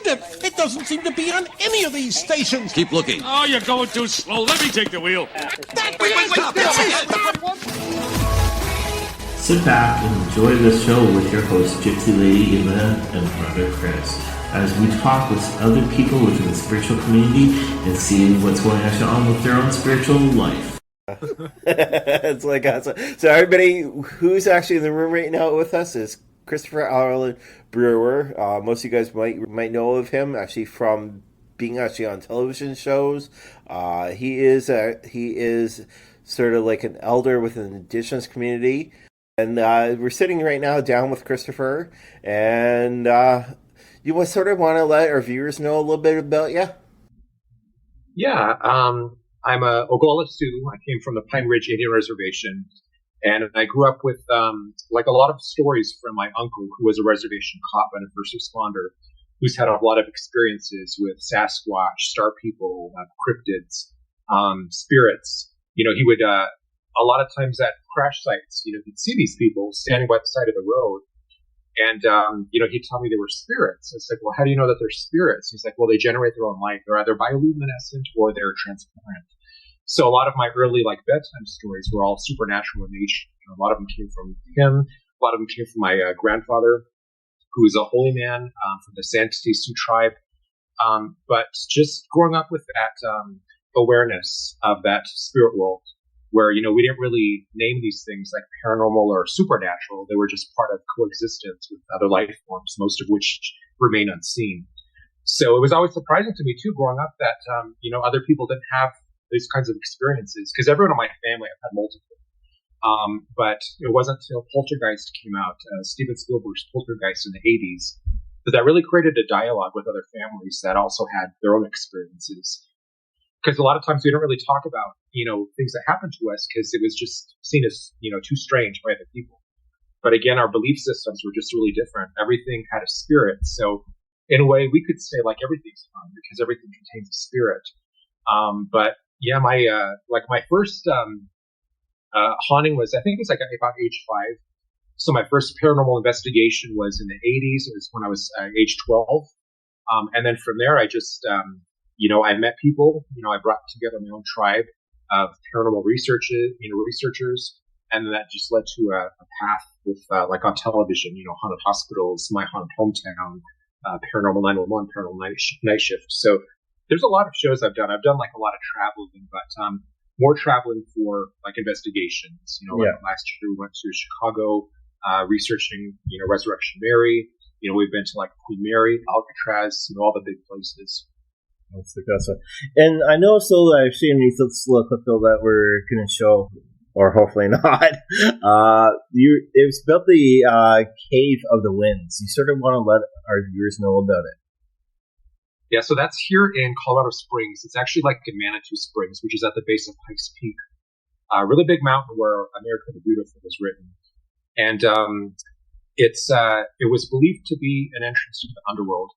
find it. It doesn't seem to be on any of these stations. Keep looking. Oh, you're going too slow. Let me take the wheel. Sit back and enjoy this show with your host, Gypsy Lady Ina and Brother Chris, as we talk with other people within the spiritual community and see what's going on with their own spiritual life. It's like awesome. So everybody who's actually in the room right now with us is Christopher Allen Brewer. Most of you guys might know of him actually from being actually on television shows. He is sort of like an elder within the Indigenous community. And we're sitting right now down with Christopher, and you want to let our viewers know a little bit about you? Yeah, I'm a Oglala Sioux. I came from the Pine Ridge Indian Reservation, and I grew up with like a lot of stories from my uncle, who was a reservation cop and a first responder, who's had a lot of experiences with Sasquatch, star people, cryptids, spirits. You know, he would a lot of times at crash sites, you know, he'd see these people standing by the side of the road, and you know, he'd tell me they were spirits. It's like, well, how do you know that they're spirits? He's like, well, they generate their own light. They're either bioluminescent or they're transparent. So a lot of my early like bedtime stories were all supernatural in nature. You know, a lot of them came from him. A lot of them came from my grandfather, who is a holy man from the Santee Sioux tribe. But just growing up with that awareness of that spirit world, where, you know, we didn't really name these things like paranormal or supernatural. They were just part of coexistence with other life forms, most of which remain unseen. So it was always surprising to me, too, growing up that, you know, other people didn't have these kinds of experiences, because everyone in my family have had multiple. But it wasn't until Poltergeist came out, Steven Spielberg's Poltergeist in the 80s, that really created a dialogue with other families that also had their own experiences. Because a lot of times we don't really talk about, you know, things that happened to us because it was just seen as, you know, too strange by other people. But again, our belief systems were just really different. Everything had a spirit. So in a way, we could say like everything's fun because everything contains a spirit. But yeah, my first haunting was, I think it was like about age 5. So my first paranormal investigation was in the 80s. It was when I was age 12. And then from there, I just, you know, I met people. You know, I brought together my own tribe of paranormal researchers, and that just led to a path with, like on television, you know, Haunted Hospitals, My Haunted Hometown, Paranormal 911, Paranormal Night Shift. So there's a lot of shows I've done. I've done like a lot of traveling, but more traveling for like investigations. You know, like last year we went to Chicago, researching, you know, Resurrection Mary. You know, we've been to like Queen Mary, Alcatraz, you know, all the big places. That's the best one. And I know, so I've seen these little clip though that we're going to show, or hopefully not. It was about the Cave of the Winds. You sort of want to let our viewers know about it. Yeah, so that's here in Colorado Springs. It's actually like in Manitou Springs, which is at the base of Pikes Peak. A really big mountain where America the Beautiful was written. And it was believed to be an entrance to the underworld.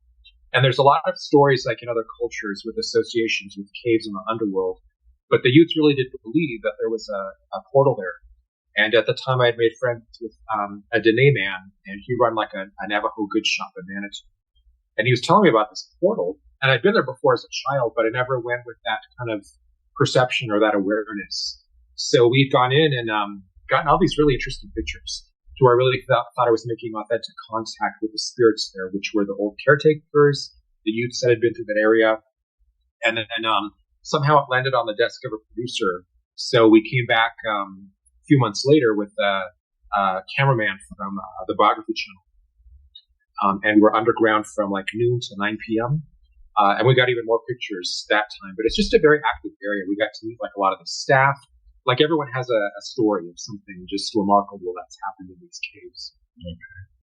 And there's a lot of stories, like in other cultures, with associations with caves in the underworld. But the youth really didn't believe that there was a portal there. And at the time, I had made friends with a Dene man, and he ran like a Navajo good shop in Manitou. And he was telling me about this portal. And I'd been there before as a child, but I never went with that kind of perception or that awareness. So we'd gone in and gotten all these really interesting pictures. So I really thought I was making authentic contact with the spirits there, which were the old caretakers, the youths that had been to that area. And then somehow it landed on the desk of a producer. So we came back a few months later with a cameraman from the Biography Channel. And we're underground from like noon to 9 p.m. And we got even more pictures that time. But it's just a very active area. We got to meet like a lot of the staff. Like everyone has a story of something just remarkable that's happened in these caves.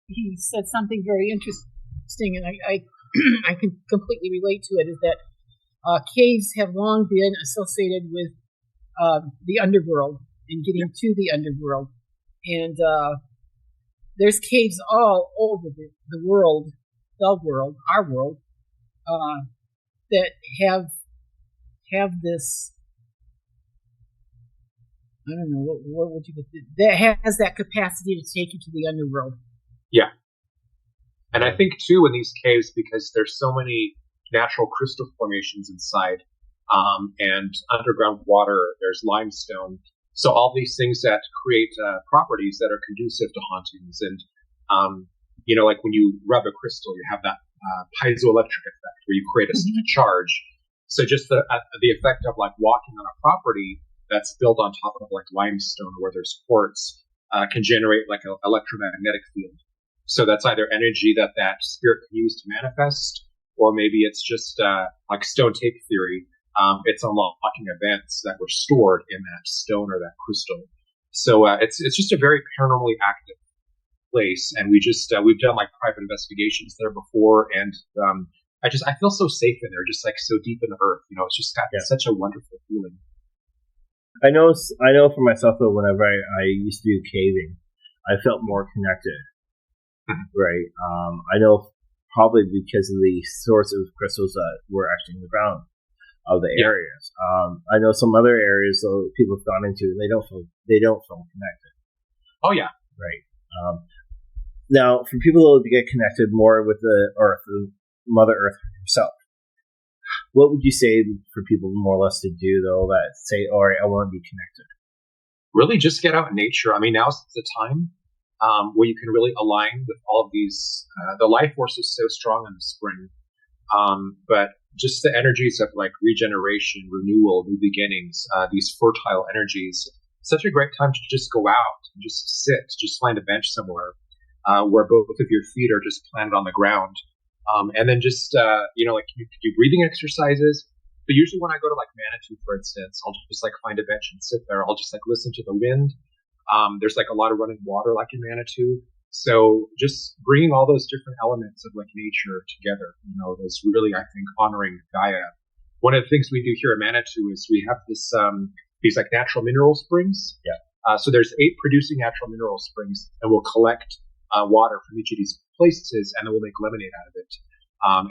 He said something very interesting, and I can completely relate to it, is that caves have long been associated with the underworld and getting to the underworld. And there's caves all over the world, our world, that have this, I don't know, what would you put it, that has that capacity to take you to the underworld. Yeah. And I think too in these caves, because there's so many natural crystal formations inside, and underground water, there's limestone. So all these things that create properties that are conducive to hauntings. And, like when you rub a crystal, you have that piezoelectric effect where you create a charge. So just the effect of like walking on a property that's built on top of like limestone where there's quartz can generate like an electromagnetic field. So that's either energy that spirit can use to manifest, or maybe it's just like stone tape theory. It's unlocking events that were stored in that stone or that crystal. So it's just a very paranormally active place, and we've done like private investigations there before, and I feel so safe in there, just like so deep in the earth. It's just got such a wonderful feeling. I know for myself though, whenever I used to do caving, I felt more connected. Right. I know probably because of the source of crystals that were actually in the ground of the areas. I know some other areas though people have gone into and they don't feel connected. Oh yeah. Right. Now for people to get connected more with the earth, the Mother Earth herself, what would you say for people more or less to do though that say, all right, I want to be connected? Really just get out in nature. I mean, now's the time where you can really align with all of these. The life force is so strong in the spring, but just the energies of like regeneration, renewal, new beginnings, these fertile energies. Such a great time to just go out and just sit, just find a bench somewhere where both of your feet are just planted on the ground, and then just like you could do breathing exercises. But usually when I go to like Manitou, for instance, I'll just like find a bench and sit there. I'll just like listen to the wind. There's like a lot of running water like in Manitou. So just bringing all those different elements of like nature together, is really, I think, honoring Gaia. One of the things we do here in Manitou is we have these like natural mineral springs. Yeah. So there's 8 producing natural mineral springs, and we'll collect water from each of these places, and then we'll make lemonade out of it.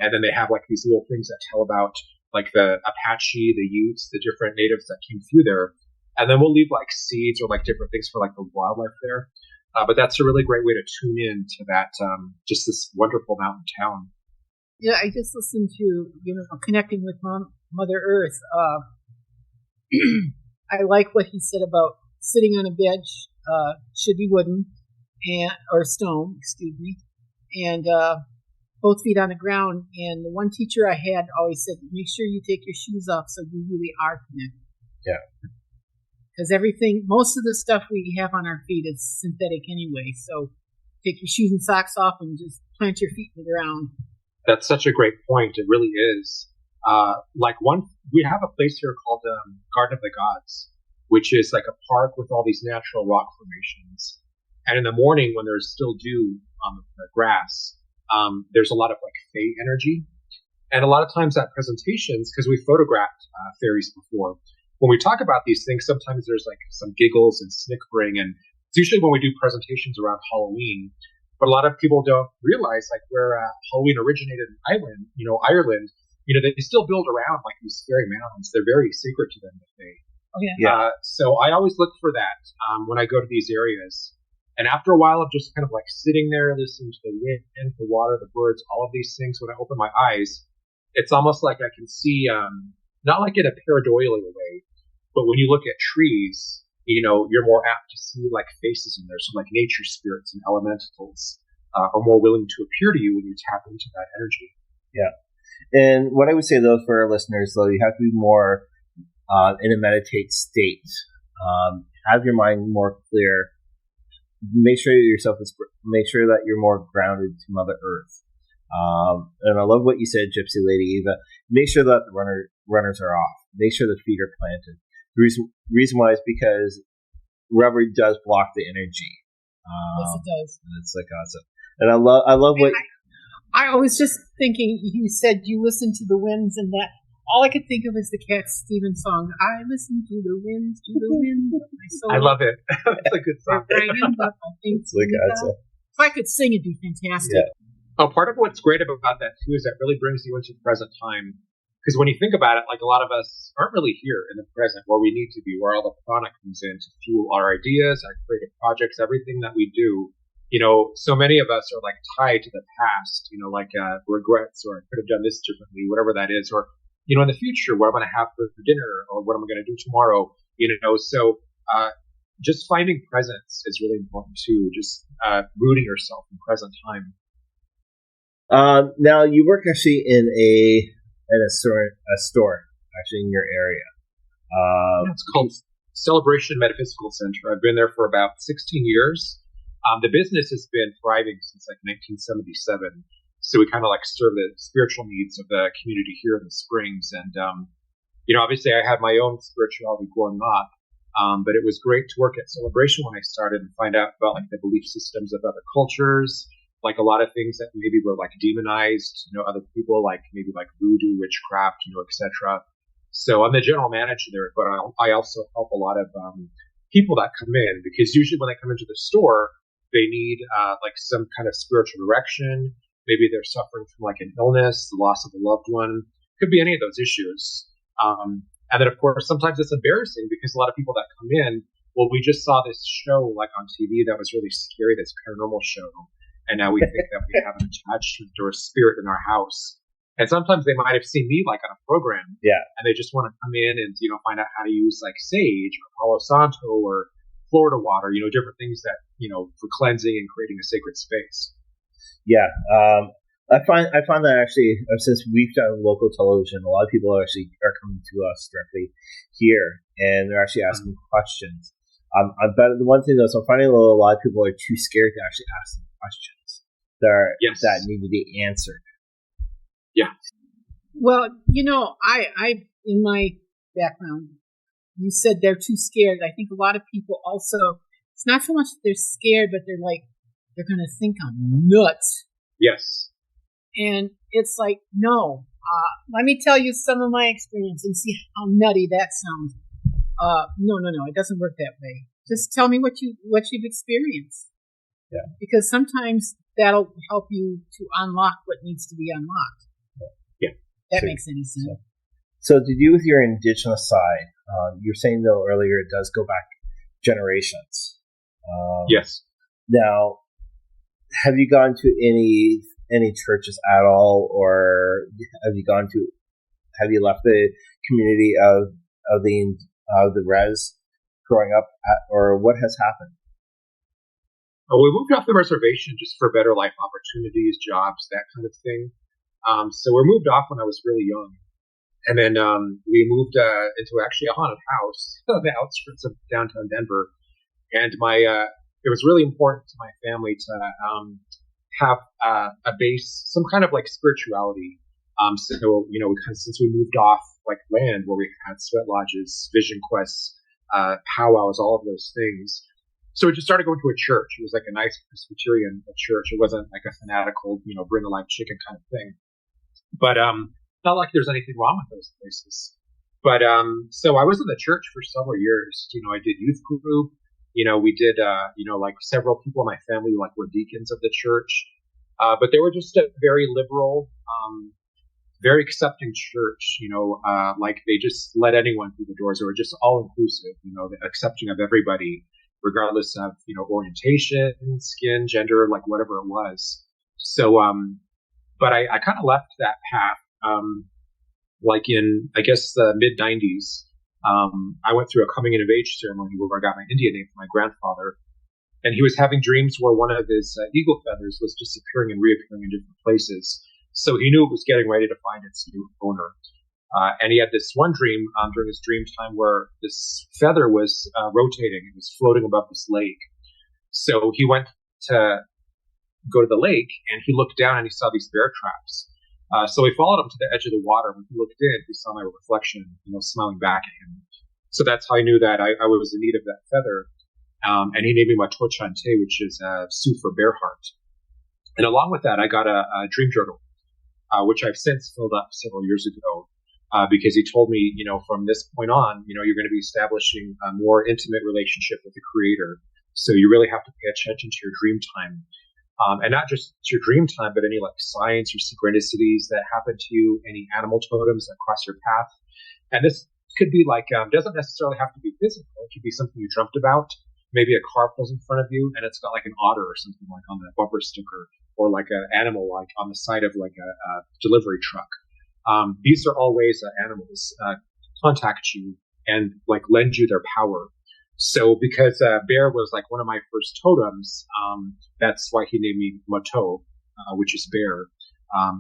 And then they have like these little things that tell about like the Apache, the Utes, the different natives that came through there. And then we'll leave like seeds or like different things for like the wildlife there. But that's a really great way to tune in to that, just this wonderful mountain town. Yeah, I just listened to, connecting with Mother Earth. I like what he said about sitting on a bench, should be wooden or stone, and both feet on the ground. And the one teacher I had always said, make sure you take your shoes off so you really are connected. Yeah. Because most of the stuff we have on our feet is synthetic anyway. So take your shoes and socks off and just plant your feet in the ground. That's such a great point. It really is. We have a place here called Garden of the Gods, which is like a park with all these natural rock formations. And in the morning when there's still dew on the grass, there's a lot of like fae energy. And a lot of times at presentations, because we photographed fairies before, when we talk about these things, sometimes there's like some giggles and snickering, and it's usually when we do presentations around Halloween. But a lot of people don't realize like where Halloween originated in Ireland, they still build around like these fairy mounds. They're very sacred to them, the fae. Oh yeah. So I always look for that when I go to these areas. And after a while of just kind of like sitting there, listening to the wind, the water, the birds, all of these things, when I open my eyes, it's almost like I can see, not like in a pareidolia way, but when you look at trees, you're more apt to see like faces in there. So like nature spirits and elementals are more willing to appear to you when you tap into that energy. Yeah. And what I would say though for our listeners, though, you have to be more in a meditate state. Have your mind more clear. Make sure that you're more grounded to Mother Earth. And I love what you said, Gypsy Lady Eva. Make sure that the runners are off. Make sure the feet are planted. The reason why is because rubber does block the energy. Yes, it does. And it's like awesome. And I love what I was just thinking. You said you listen to the winds, and that all I could think of is the Cat Stevens song. I listen to the winds, I love it. It's a good song. It's like awesome. If I could sing, it'd be fantastic. Yeah. Oh, part of what's great about that too is that really brings you into the present time. Because when you think about it, like a lot of us aren't really here in the present where we need to be, where all the prana comes in to fuel our ideas, our creative projects, everything that we do. so many of us are like tied to the past, like regrets, or I could have done this differently, whatever that is, or, in the future, what I'm going to have for dinner, or what I'm going to do tomorrow, so just finding presence is really important too, just rooting yourself in present time. Now you work actually in a store actually in your area. It's called Celebration Metaphysical Center. I've been there for about 16 years. The business has been thriving since like 1977. So we kind of like serve the spiritual needs of the community here in the Springs. And, obviously I had my own spirituality growing up. But it was great to work at Celebration when I started and find out about like the belief systems of other cultures, like a lot of things that maybe were like demonized, other people, like maybe like voodoo, witchcraft, etc. So I'm the general manager there, but I also help a lot of people that come in, because usually when they come into the store, they need like some kind of spiritual direction. Maybe they're suffering from like an illness, the loss of a loved one. Could be any of those issues. And then, of course, sometimes it's embarrassing because a lot of people that come in, well, we just saw this show like on TV that was really scary, this paranormal show. And now we think that we have an attachment or a spirit in our house. And sometimes they might have seen me like on a program. Yeah. And they just want to come in and, find out how to use like sage or Palo Santo or Florida water, different things that, for cleansing and creating a sacred space. Yeah. I find that actually, since we've done local television, a lot of people are coming to us directly here, and they're actually asking questions. But the one thing though, so I'm finding a lot of people are too scared to actually ask them questions that need to be answered. Yeah. Well, I in my background, you said they're too scared. I think a lot of people also, it's not so much that they're scared, but they're going to think I'm nuts. Yes. And it's like, no, let me tell you some of my experience and see how nutty that sounds. No, it doesn't work that way. Just tell me what you've experienced. Yeah. Because sometimes that'll help you to unlock what needs to be unlocked. Yeah. That makes any sense. So to do with your indigenous side, you're saying though earlier it does go back generations. Yes. Now, have you gone to any churches at all, or have you left the community of the res growing up, or what has happened? Oh, we moved off the reservation just for better life opportunities, jobs, that kind of thing. So we moved off when I was really young, and then we moved into actually a haunted house on the outskirts of downtown Denver, and it was really important to my family to have a base, some kind of like spirituality. So, since we moved off like land where we had sweat lodges, vision quests, powwows, all of those things. So we just started going to a church. It was like a nice Presbyterian church. It wasn't like a fanatical, bring a live chicken kind of thing. But not like there's anything wrong with those places. But so I was in the church for several years. I did youth group. We did, like several people in my family were deacons of the church. But they were just a very liberal, very accepting church, like they just let anyone through the doors. They were just all inclusive, accepting of everybody, regardless of, orientation, skin, gender, like whatever it was. So, but I kind of left that path, like in, I guess, the mid 90s. I went through a coming of age ceremony where I got my Indian name from my grandfather, and he was having dreams where one of his eagle feathers was disappearing and reappearing in different places. So he knew it was getting ready to find its new owner. And he had this one dream during his dream time where this feather was rotating. It was floating above this lake. So he went to go to the lake, and he looked down and he saw these bear traps. So he followed him to the edge of the water. When he looked in, he saw my reflection, smiling back at him. So that's how I knew that I was in need of that feather. And he named me Matochante, which is Sioux for bear heart. And along with that, I got a dream journal, which I've since filled up several years ago, because he told me, from this point on, you're going to be establishing a more intimate relationship with the Creator. So you really have to pay attention to your dream time. And not just your dream time, but any like signs or synchronicities that happen to you, any animal totems that cross your path. And this could be like, doesn't necessarily have to be physical. It could be something you dreamt about. maybe a car pulls in front of you and it's got like an otter or something like on the bumper sticker, or like an animal like on the side of like a delivery truck. These are all ways that animals contact you and like lend you their power. So because bear was like one of my first totems, that's why he named me Moto, which is bear.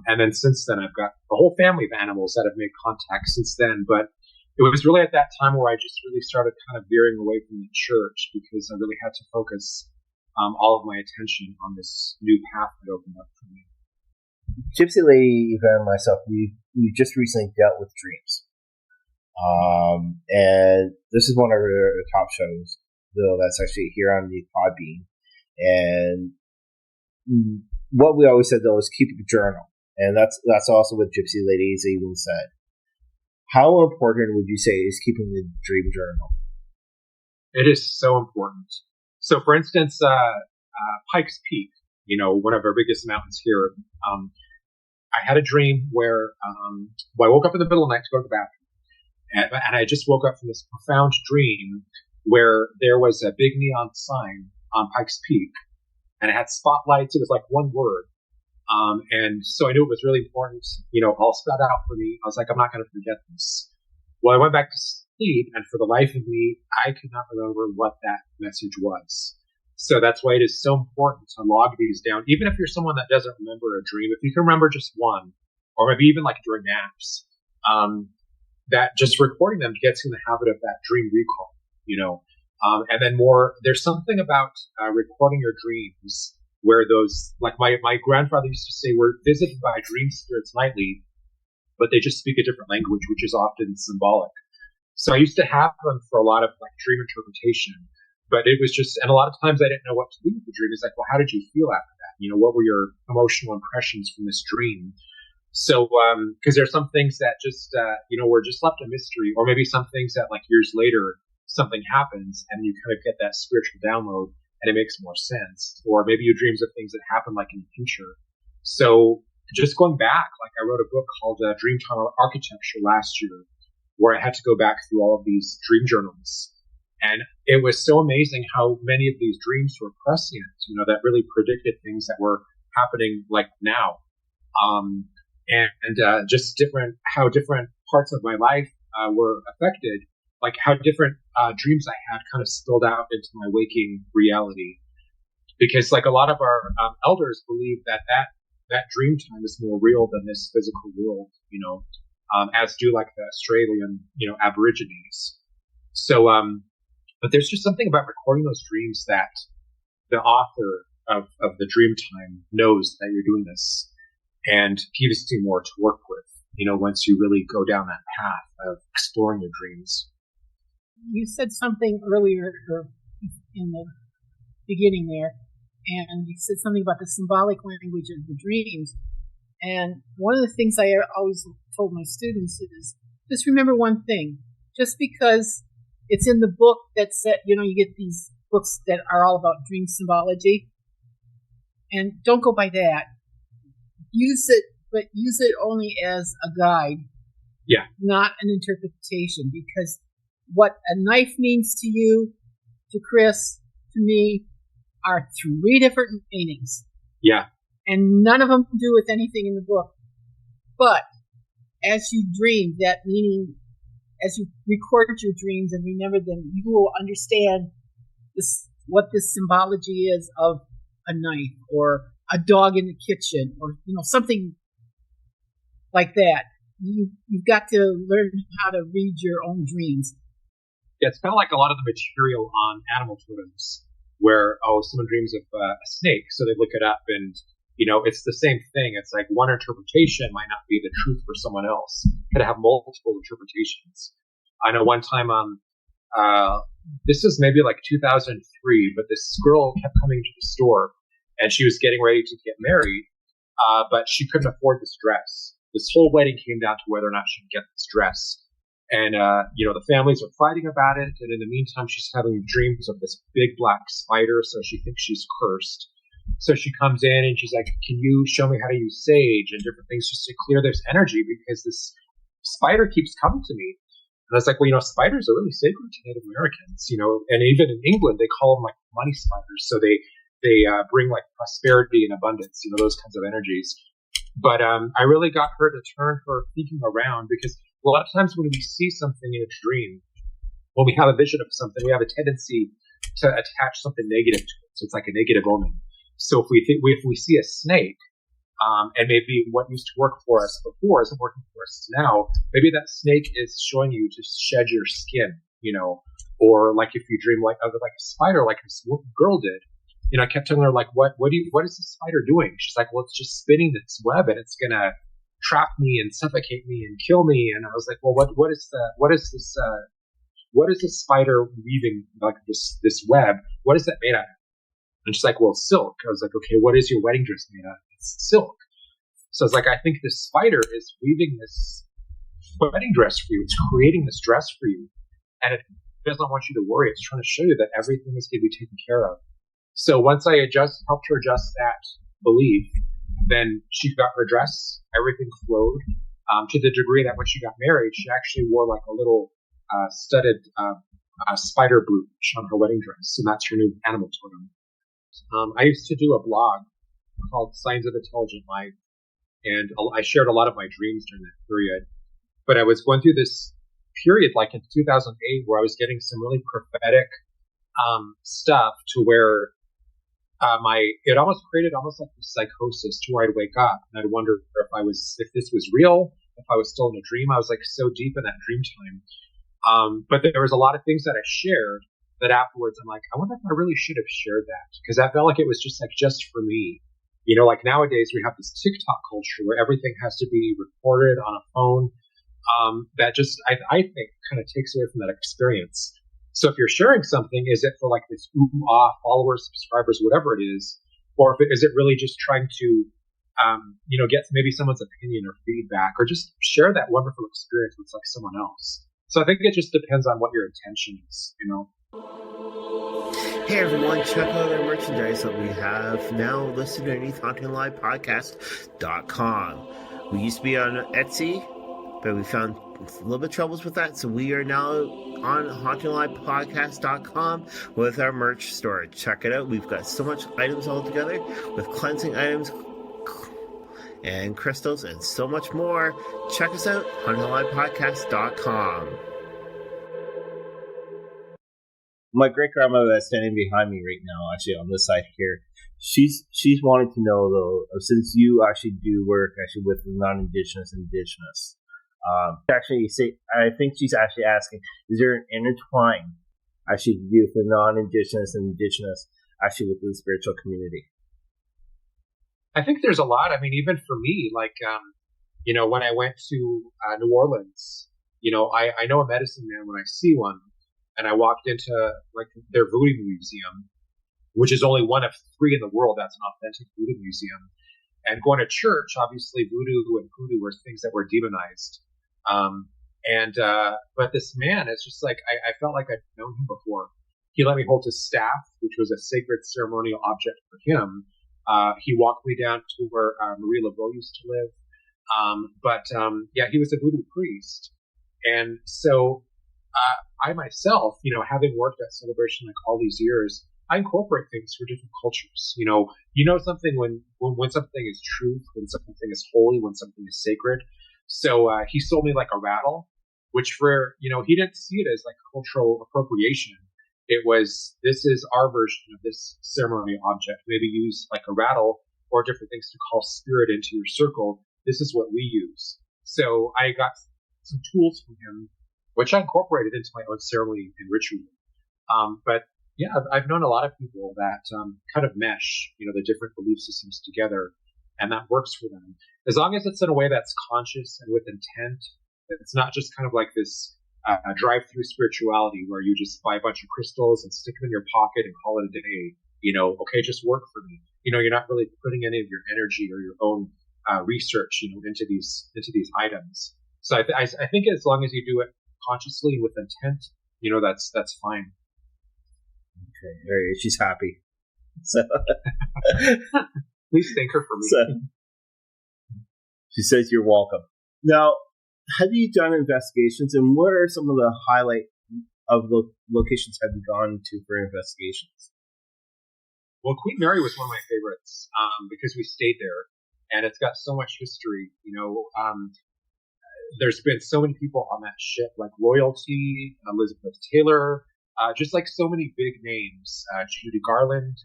And then since then, I've got a whole family of animals that have made contact since then. But it was really at that time where I just really started kind of veering away from the church, because I really had to focus all of my attention on this new path that opened up for me. Gypsy Lady, Eva, and myself, we just recently dealt with dreams. And this is one of our top shows, though, that's actually here on the Podbean. And what we always said, though, is keep a journal. And that's also what Gypsy Ladies even said. How important would you say is keeping the dream journal? It is so important. So, for instance, Pikes Peak, one of our biggest mountains here, I had a dream where I woke up in the middle of the night to go to the bathroom. And I just woke up from this profound dream where there was a big neon sign on Pikes Peak, and it had spotlights. It was like one word. And so I knew it was really important, all spelled out for me. I was like, I'm not going to forget this. Well, I went back to sleep, and for the life of me, I could not remember what that message was. So that's why it is so important to log these down. Even if you're someone that doesn't remember a dream, if you can remember just one, or maybe even like during naps, that just recording them gets in the habit of that dream recall, and then there's something about recording your dreams where those, like my grandfather used to say, we're visited by dream spirits nightly, but they just speak a different language, which is often symbolic. So I used to have them for a lot of like dream interpretation, but it was just, and a lot of times I didn't know what to do with the dream. It's like, well, how did you feel after that? What were your emotional impressions from this dream? So, because there's some things that just, were just left a mystery, or maybe some things that like years later, something happens and you kind of get that spiritual download and it makes more sense. Or maybe you dreams of things that happen like in the future. So just going back, like I wrote a book called Dreamtime Architecture last year, where I had to go back through all of these dream journals. And it was so amazing how many of these dreams were prescient, that really predicted things that were happening like now. And just how different parts of my life were affected, like how different dreams I had kind of spilled out into my waking reality. Because like a lot of our elders believe that dream time is more real than this physical world, as do like the Australian, Aborigines. So, but there's just something about recording those dreams that the author of the dream time knows that you're doing this, and gives you more to work with, once you really go down that path of exploring your dreams. You said something earlier in the beginning there, and you said something about the symbolic language of the dreams. And one of the things I always told my students is, just remember one thing. Just because it's in the book that said, you get these books that are all about dream symbology, and don't go by that. Use it only as a guide. Yeah. Not an interpretation, because what a knife means to you, to Chris, to me, are 3 different meanings. Yeah. And none of them do with anything in the book. But as you dream, that meaning, as you record your dreams and remember them, you will understand what this symbology is of a knife, or a dog in the kitchen, or something like that. You've got to learn how to read your own dreams. Yeah, it's kind of like a lot of the material on animal totems, where someone dreams of a snake, so they look it up, and it's the same thing. It's like one interpretation might not be the truth for someone else. It could have multiple interpretations. I know one time this was maybe like 2003, but this girl kept coming to the store, and she was getting ready to get married, but she couldn't afford this dress. This whole wedding came down to whether or not she could get this dress. And, the families are fighting about it. And in the meantime, she's having dreams of this big black spider. So she thinks she's cursed. So she comes in and she's like, can you show me how to use sage and different things just to clear this energy? Because this spider keeps coming to me. And I was like, well, spiders are really sacred to Native Americans, and even in England, they call them like money spiders. So they bring like prosperity and abundance, those kinds of energies. But I really got her to turn her thinking around, because a lot of times when we see something in a dream, when we have a vision of something, we have a tendency to attach something negative to it. So it's like a negative omen. So if we see a snake, and maybe what used to work for us before isn't working for us now, maybe that snake is showing you to shed your skin, or like if you dream like a spider, like this girl did. I kept telling her, like, what is this spider doing? She's like, well, it's just spinning this web and it's gonna trap me and suffocate me and kill me. And I was like, well, what is this spider weaving, like this web? What is that made out of? And she's like, well, silk. I was like, okay, what is your wedding dress made out of? It's silk. So I was like, I think this spider is weaving this wedding dress for you. It's creating this dress for you. And it doesn't want you to worry. It's trying to show you that everything is going to be taken care of. So once I helped her adjust that belief, then she got her dress. Everything flowed to the degree that when she got married, she actually wore like a little studded spider brooch on her wedding dress. And that's her new animal totem. I used to do a blog called Signs of Intelligent Life, and I shared a lot of my dreams during that period. But I was going through this period, like in 2008, where I was getting some really prophetic stuff to where it almost created almost like a psychosis, to where I'd wake up and I'd wonder if this was real, if I was still in a dream. I was like so deep in that dream time. But there was a lot of things that I shared that afterwards I'm like, I wonder if I really should have shared that, because I felt like it was just for me. Like nowadays we have this TikTok culture where everything has to be recorded on a phone. That just, I think, kind of takes away from that experience. So if you're sharing something, is it for like this followers, subscribers, whatever it is, or is it really just trying to, get maybe someone's opinion or feedback, or just share that wonderful experience with like someone else? So I think it just depends on what your intention is, Hey everyone, check out our merchandise that we have now listed underneath HauntedLivePodcast.com. We used to be on Etsy, but we found a little bit of troubles with that, so we are now on HauntedLivePodcast.com with our merch store. Check it out. We've got so much items all together, with cleansing items and crystals and so much more. Check us out, HauntedLivePodcast.com. My great grandmother that's standing behind me right now, actually on this side here, she's wanting to know though, since you actually do work actually with the non-indigenous and indigenous. I think she's actually asking, is there an intertwine actually to do with the non-indigenous and indigenous actually with the spiritual community? I think there's a lot. I mean, even for me, like, when I went to New Orleans, I know a medicine man when I see one. And I walked into like their voodoo museum, which is only one of 3 in the world that's an authentic voodoo museum. And going to church, obviously voodoo and hoodoo were things that were demonized. But this man, it's just like, I felt like I'd known him before. He let me hold his staff, which was a sacred ceremonial object for him. He walked me down to where Marie Laveau used to live. He was a voodoo priest. And so, I myself, having worked at Celebration like all these years, I incorporate things for different cultures. Something when something is truth, when something is holy, when something is sacred. So he sold me like a rattle, which he didn't see it as like cultural appropriation. It was, this is our version of this ceremonial object. Maybe use like a rattle or different things to call spirit into your circle. This is what we use. So I got some tools from him, which I incorporated into my own ceremony and ritual. I've known a lot of people that kind of mesh, the different belief systems together, and that works for them. As long as it's in a way that's conscious and with intent, it's not just kind of like this drive-through spirituality where you just buy a bunch of crystals and stick them in your pocket and call it a day. Okay, just work for me. You're not really putting any of your energy or your own research, into these items. So I think as long as you do it consciously with intent, that's fine. Okay, there you go. She's happy. So Please thank her for me. So, she says you're welcome. Now, have you done investigations, and what are some of the highlight of locations have you gone to for investigations? Well, Queen Mary was one of my favorites because we stayed there, and it's got so much history. There's been so many people on that ship, like royalty, Elizabeth Taylor, just like so many big names, Judy Garland.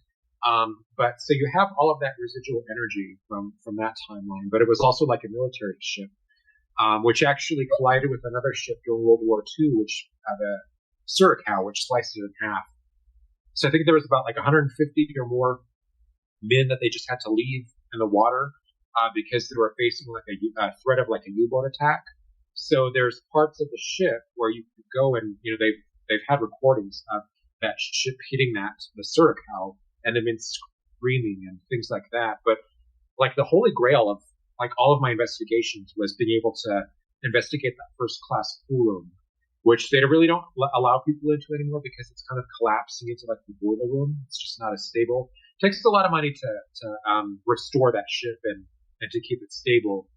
But so you have all of that residual energy from that timeline, but it was also like a military ship, which actually collided with another ship during World War II, which had a Suracow, which sliced it in half. So I think there was about like 150 or more men that they just had to leave in the water because they were facing like a threat of like a U-boat attack. So there's parts of the ship where you could go and they've had recordings of that ship hitting the Suracow and they've been screaming and things like that. But like the holy grail of like all of my investigations was being able to investigate that first class pool room, which they really don't allow people into anymore because it's kind of collapsing into like the boiler room. It's just not as stable. It takes a lot of money to restore that ship and to keep it stable.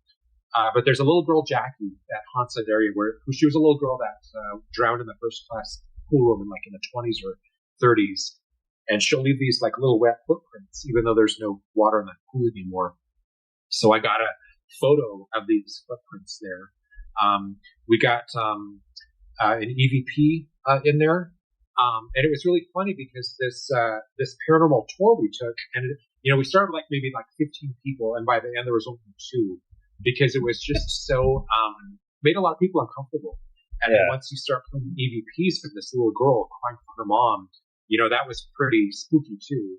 But there's a little girl, Jackie, that haunts that area she was a little girl that drowned in the first class pool room in the 20s or 30s. And she'll leave these like little wet footprints, even though there's no water in that pool anymore. So I got a photo of these footprints there. We got an EVP in there. And it was really funny because this paranormal tour we took, and we started maybe 15 people, and by the end there was only 2, because it was just so made a lot of people uncomfortable. And then once you start playing EVPs for this little girl crying for her mom, that was pretty spooky too.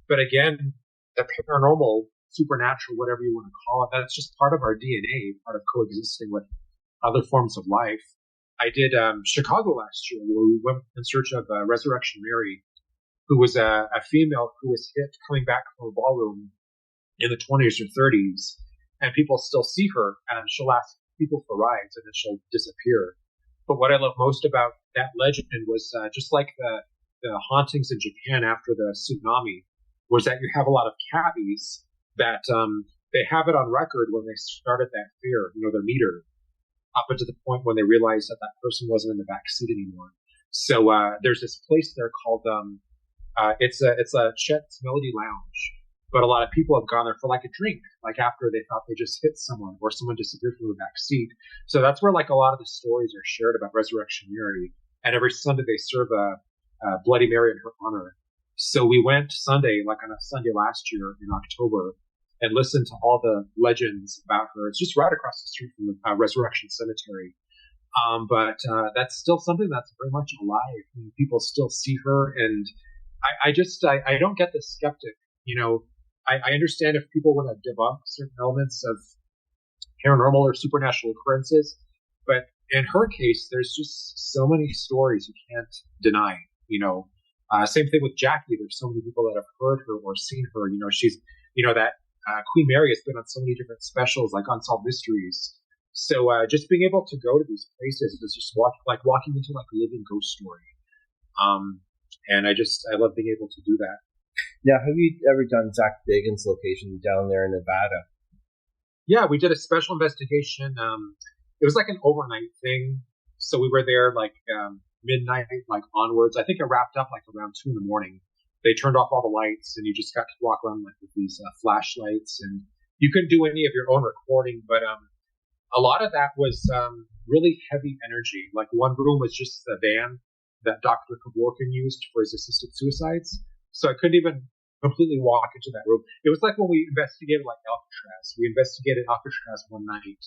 But again, the paranormal, supernatural, whatever you want to call it, that's just part of our DNA, part of coexisting with other forms of life. I did Chicago last year, where we went in search of Resurrection Mary, who was a female who was hit coming back from a ballroom in the 20s or 30s, and people still see her, and she'll ask people for rides, and then she'll disappear. But what I love most about that legend was just like the hauntings in Japan after the tsunami, was that you have a lot of cabbies that they have it on record when they started that fear, their meter, up until the point when they realized that person wasn't in the back seat anymore. So there's this place there called it's a Chet's Melody Lounge, but a lot of people have gone there for like a drink, like after they thought they just hit someone or someone disappeared from the back seat. So that's where like a lot of the stories are shared about Resurrection Mary, and every Sunday they serve a Bloody Mary in her honor. So we went Sunday, like on a Sunday last year in October, and listened to all the legends about her. It's just right across the street from the Resurrection Cemetery. But that's still something that's very much alive. I mean, people still see her, and I don't get the skeptic. I understand if people want to debunk certain elements of paranormal or supernatural occurrences, but in her case, there's just so many stories you can't deny. Same thing with Jackie. There's so many people that have heard her or seen her. She's, that Queen Mary has been on so many different specials, like Unsolved Mysteries. So just being able to go to these places is just walking into like a living ghost story. And I love being able to do that. Now, have you ever done Zach Bagans' location down there in Nevada? Yeah, we did a special investigation. It was like an overnight thing. So we were there midnight, onwards. I think it wrapped up around 2 a.m. They turned off all the lights, and you just got to walk around with these flashlights, and you couldn't do any of your own recording. But a lot of that was really heavy energy. Like one room was just the van that Dr. Kevorkian used for his assisted suicides. So I couldn't even completely walk into that room. It was like when we investigated Alcatraz. We investigated Alcatraz one night,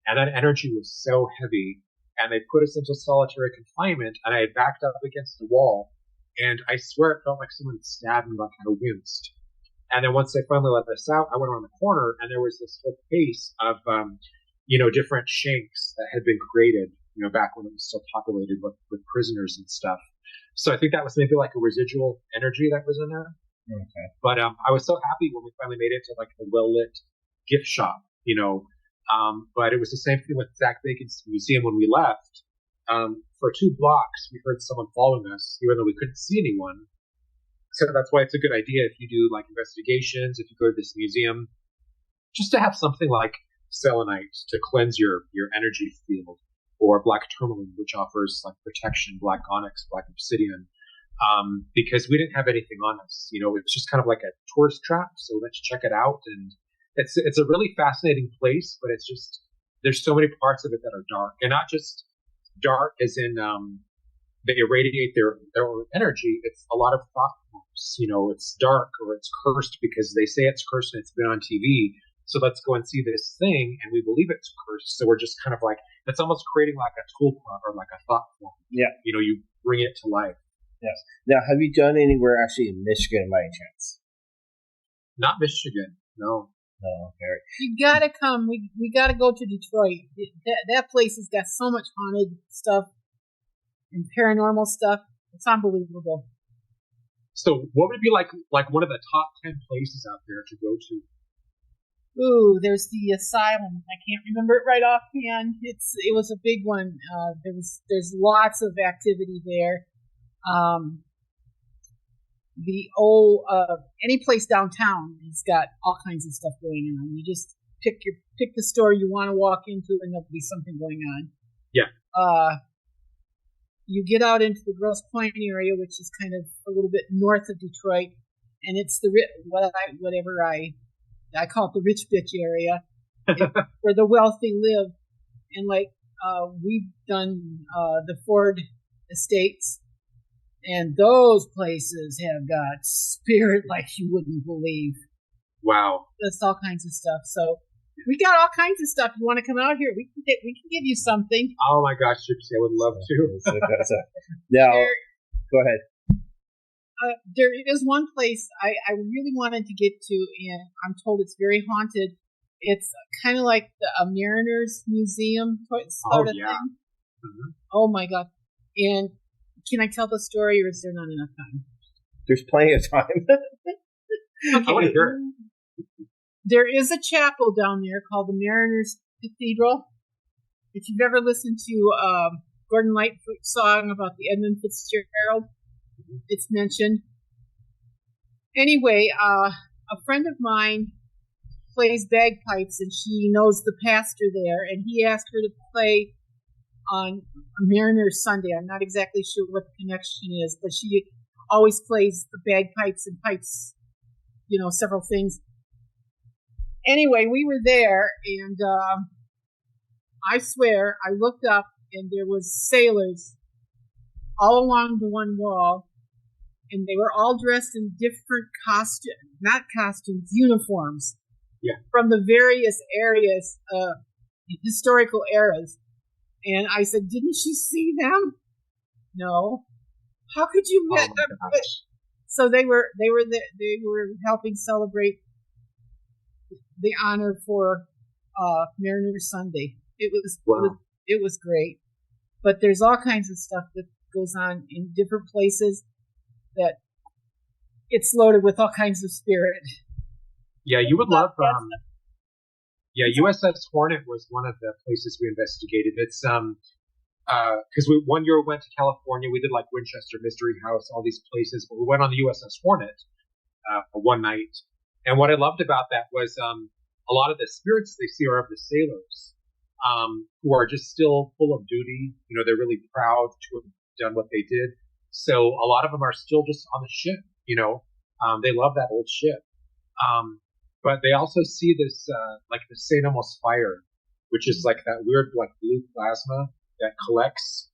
and that energy was so heavy, and they put us into solitary confinement, and I had backed up against the wall, and I swear it felt like someone had stabbed me, like I winced. And then once they finally let us out, I went around the corner, and there was this whole case of different shanks that had been created, back when it was still populated with prisoners and stuff. So I think that was maybe like a residual energy that was in there. Okay. But I was so happy when we finally made it to like the well-lit gift shop, but it was the same thing with Zach Bacon's museum when we left. For 2 blocks, we heard someone following us, even though we couldn't see anyone. So that's why it's a good idea if you do like investigations, if you go to this museum, just to have something like selenite to cleanse your energy field, or black tourmaline, which offers like protection, black onyx, black obsidian. Because we didn't have anything on us. You know, it's just kind of like a tourist trap. So let's check it out. And it's a really fascinating place, but it's just, there's so many parts of it that are dark, and not just dark as in, they irradiate their own energy. It's a lot of thought forms. You know, it's dark or it's cursed because they say it's cursed and it's been on TV. So let's go and see this thing, and we believe it's cursed. So we're just kind of like, it's almost creating like a tool or like a thought form. Yeah. You know, you bring it to life. Yes. Now, have you done anywhere actually in Michigan by any chance? Not Michigan, no. No, okay. You gotta come. We gotta go to Detroit. That place has got so much haunted stuff and paranormal stuff. It's unbelievable. So what would it be like one of the top 10 places out there to go to? Ooh, there's the asylum. I can't remember it right offhand. It was a big one. There's lots of activity there. The old any place downtown has got all kinds of stuff going on. You just pick the store you want to walk into, and there'll be something going on. Yeah. You get out into the Grosse Pointe area, which is kind of a little bit north of Detroit, and it's whatever I call it the rich bitch area, where the wealthy live. And like we've done the Ford Estates. And those places have got spirit like you wouldn't believe. Wow. That's all kinds of stuff. So we got all kinds of stuff. You want to come out here? We can give you something. Oh my gosh, Gypsy, I would love to. Now, go ahead. There is one place I really wanted to get to, and I'm told it's very haunted. It's kind of like a Mariners Museum sort of thing. Mm-hmm. Oh my God. And can I tell the story, or is there not enough time? There's plenty of time. Okay. I want to hear it. There is a chapel down there called the Mariners Cathedral. If you've ever listened to Gordon Lightfoot's song about the Edmund Fitzgerald, it's mentioned. Anyway, a friend of mine plays bagpipes, and she knows the pastor there, and he asked her to play on a Mariners Sunday. I'm not exactly sure what the connection is, but she always plays the bagpipes and pipes, you know, several things. Anyway, we were there, and I swear, I looked up, and there was sailors all along the one wall, and they were all dressed in different uniforms. Yeah. From the various areas, historical eras. And I said, "Didn't you see them?" "No." "How could you met them?" So they were helping celebrate the honor for Mariners Sunday. It was great. But there's all kinds of stuff that goes on in different places that it's loaded with all kinds of spirit. Yeah, you would love. USS Hornet was one of the places we investigated. It's because one year we went to California. We did like Winchester Mystery House, all these places, but we went on the USS Hornet one night. And what I loved about that was a lot of the spirits they see are of the sailors who are just still full of duty. You know, they're really proud to have done what they did. So a lot of them are still just on the ship. You know, they love that old ship. But they also see this, like the St. Elmo's fire, which is like that weird, like blue plasma that collects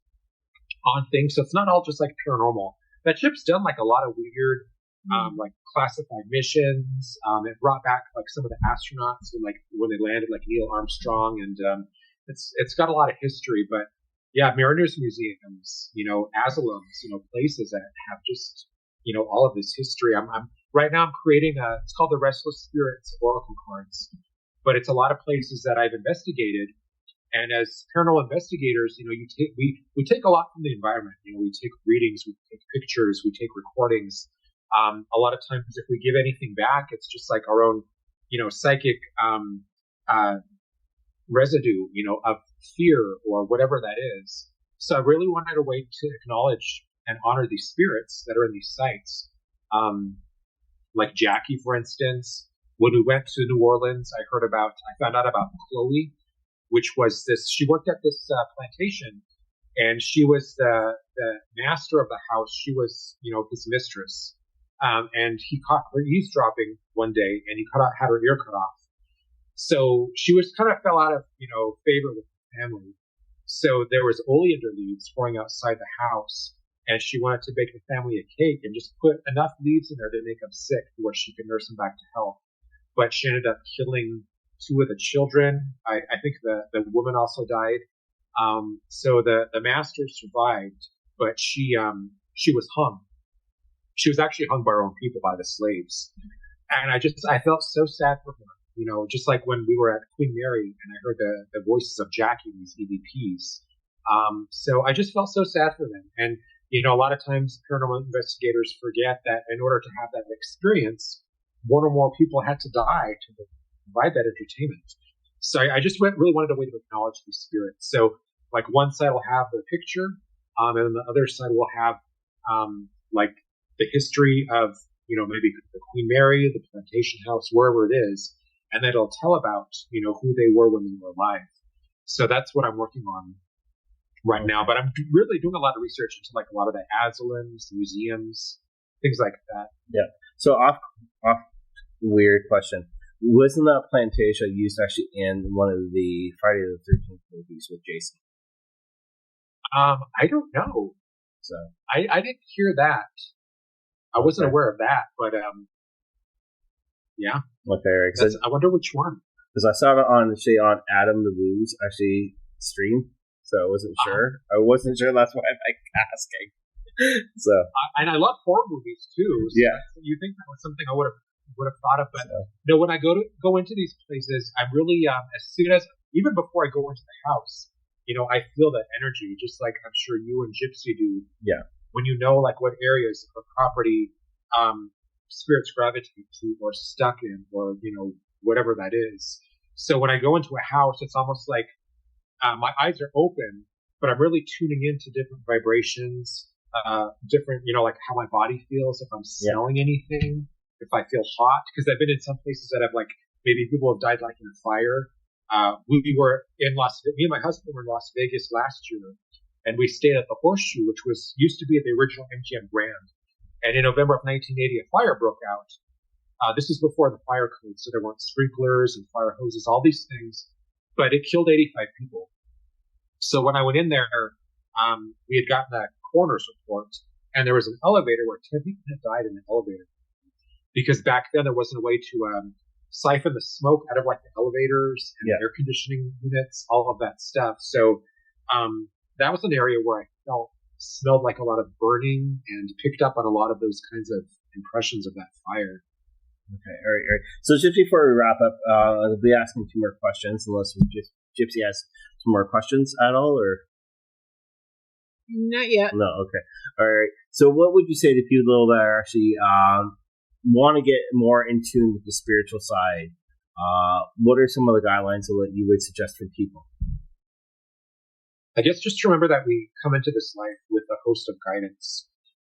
on things. So it's not all just like paranormal. That ship's done like a lot of weird, like classified missions. It brought back like some of the astronauts like when they landed, like Neil Armstrong, and it's got a lot of history. But yeah, Mariners Museums, you know, asylums, you know, places that have just, you know, all of this history. Right now I'm creating it's called the Restless Spirits Oracle Cards, but it's a lot of places that I've investigated. And as paranormal investigators, you know, we take a lot from the environment. You know, we take readings, we take pictures, we take recordings. A lot of times if we give anything back, it's just like our own, you know, psychic, residue, you know, of fear or whatever that is. So I really wanted a way to acknowledge and honor these spirits that are in these sites. Like Jackie, for instance, When we went to New Orleans, I found out about Chloe, which was she worked at this plantation, and she was the master of the house. She was, his mistress. And he caught her eavesdropping one day, and he had her ear cut off. So she kind of fell out of, favor with the family. So there was oleander leaves growing outside the house, and she wanted to bake the family a cake and just put enough leaves in there to make them sick where she could nurse them back to health. But she ended up killing 2 of the children. I think the woman also died. So the master survived, but she was hung. She was actually hung by her own people, by the slaves. And I felt so sad for her, just like when we were at Queen Mary and I heard the voices of Jackie, these EVPs. So I just felt so sad for them. And, a lot of times paranormal investigators forget that in order to have that experience, one or more people had to die to provide that entertainment. So I just really wanted a way to acknowledge these spirits. So like one side will have the picture, and then the other side will have, like the history of, maybe the Queen Mary, the plantation house, wherever it is. And then it'll tell about, who they were when they were alive. So that's what I'm working on right now. But I'm really doing a lot of research into like a lot of the asylums, museums, things like that. Yeah. So off weird question. Wasn't that plantation used actually in one of the Friday the 13th movies with Jason? I don't know. So I didn't hear that. I wasn't aware of that, but yeah. Okay. I wonder which one. Because I saw it on Adam the Boo's actually stream, so I wasn't sure. That's why I'm asking. So and I love horror movies too. So yeah. You think that was something I would have thought of, but when I go into these places, I'm really even before I go into the house, I feel that energy, just like I'm sure you and Gypsy do. Yeah. When like what areas of property spirits gravitate to or stuck in, or whatever that is. So when I go into a house, it's almost like my eyes are open, but I'm really tuning into different vibrations, different, like how my body feels, if I'm smelling anything, if I feel hot, because I've been in some places that have like maybe people have died like in a fire. We were in me and my husband were in Las Vegas last year, and we stayed at the Horseshoe, which used to be the original MGM Grand. And in November of 1980, a fire broke out. This is before the fire code, so there weren't sprinklers and fire hoses, all these things. But it killed 85 people. So when I went in there, we had gotten a coroner's report, and there was an elevator where 10 people had died in the elevator. Because back then there wasn't a way to siphon the smoke out of like the elevators and the air conditioning units, all of that stuff. So that was an area where I smelled like a lot of burning and picked up on a lot of those kinds of impressions of that fire. Okay, all right. So just before we wrap up, I'll be asking 2 more questions, unless Gypsy has some more questions at all, or not yet. No. Okay. All right. So what would you say to people that are actually want to get more in tune with the spiritual side? What are some of the guidelines that you would suggest for people? I guess just remember that we come into this life with a host of guidance,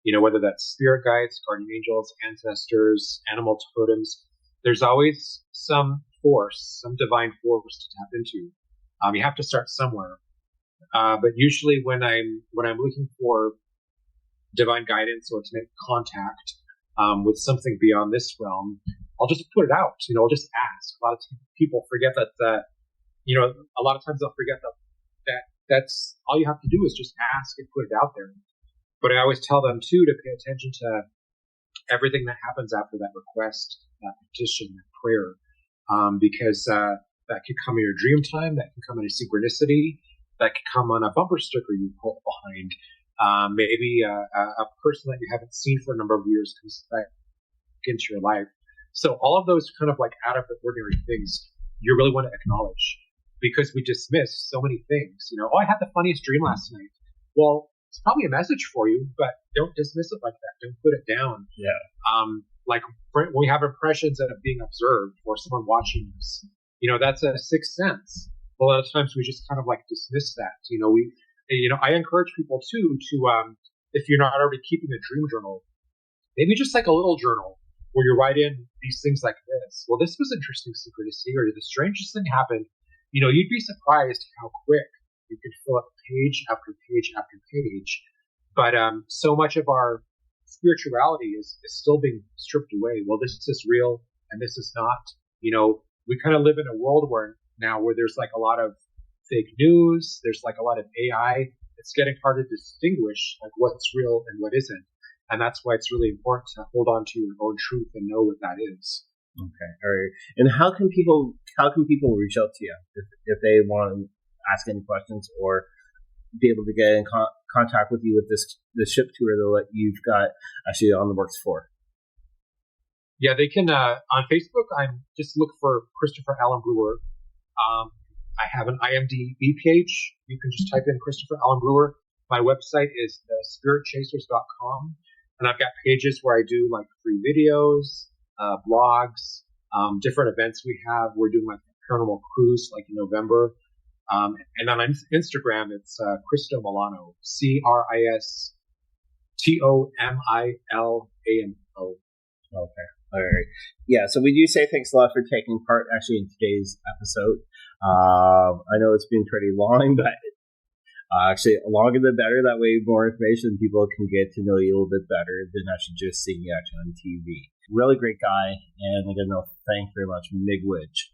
whether that's spirit guides, guardian angels, ancestors, animal totems. There's always some force, some divine force to tap into. You have to start somewhere. But usually when I'm looking for divine guidance or to make contact with something beyond this realm, I'll just put it out. I'll just ask. A lot of people forget that. A lot of times they'll forget that that's all you have to do is just ask and put it out there. But I always tell them too to pay attention to everything that happens after that request, that petition, that prayer, because that could come in your dream time, that can come in a synchronicity, that could come on a bumper sticker you pull behind. Maybe a person that you haven't seen for a number of years comes back into your life. So all of those kind of like out of the ordinary things you really want to acknowledge, because we dismiss so many things. I had the funniest dream last night. Well, it's probably a message for you, but don't dismiss it like that. Don't put it down. Yeah. Like when we have impressions of being observed or someone watching us, that's a sixth sense. A lot of times we just kind of like dismiss that. I encourage people too to, if you're not already keeping a dream journal, maybe just like a little journal, where you write in these things like this. Well, this was interesting synchronicity, or the strangest thing happened. You'd be surprised how quick you could fill up page after page after page. But so much of our spirituality is still being stripped away. Well, this is real and this is not. We kind of live in a world where there's like a lot of fake news. There's like a lot of AI. It's getting hard to distinguish like what's real and what isn't. And that's why it's really important to hold on to your own truth and know what that is. Okay, all right. And how can people reach out to you if they want to ask any questions or be able to get in contact with you with this ship tour that you've got actually on the works for? Yeah, they can on Facebook. I'm just look for Christopher Allen Brewer. I have an IMDb page. You can just type in Christopher Allen Brewer. My website is thespiritchasers.com, and I've got pages where I do like free videos, blogs, different events we have. We're doing like a paranormal cruise like in November. And on Instagram, it's Cristo Milano, CRISTOMILANO. Okay. All right. Yeah, so we do say thanks a lot for taking part actually in today's episode. I know it's been pretty long, but actually, longer the better. That way, more information, people can get to know you a little bit better than actually just seeing you actually on TV. Really great guy, and again, thank you very much, Miigwech.